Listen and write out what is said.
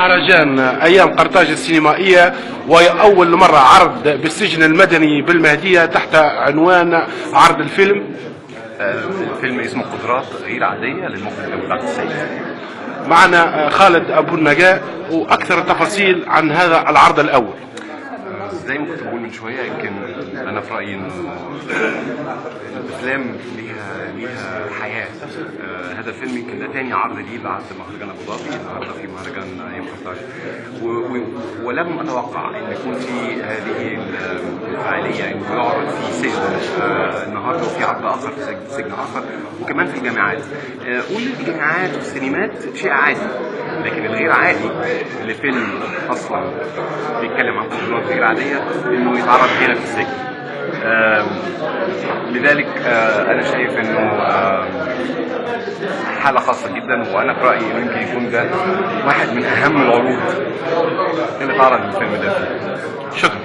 مهرجان أيام قرطاج السينمائية، وهي أول مرة عرض بالسجن المدني بالمهدية تحت عنوان عرض الفيلم. فيلم اسمه قدرات غير عادية للمخرج أبو العبد السيد. معنا خالد أبو النجاة، وأكثر التفاصيل عن هذا العرض الأول. زي ما كنت بقول من شوية، يمكن أنا في رأيي إنه الأفلام ليها حياة. هذا الفيلم يمكن ده تاني عرض ليه بعد مهرجان أبو ظبي، النهارده في مهرجان أيام قرطاج، ولم أتوقع إن يكون في هذه الفعالية إنه يعرض في سجن النهارده، وفي عرض آخر في سجن آخر، وكمان في الجامعات. قول الجامعات والسينمات شيء عادي، لكن الغير عادي لفيلم أصلا بيتكلم عن قدرات غير عادية إنه يتعرض هنا في السجن. لذلك أنا شايف إنه حالة خاصة جدا، وأنا في رأيي يمكن يكون ده واحد من أهم العروض اللي اتعرض الفيلم ده. شكرا.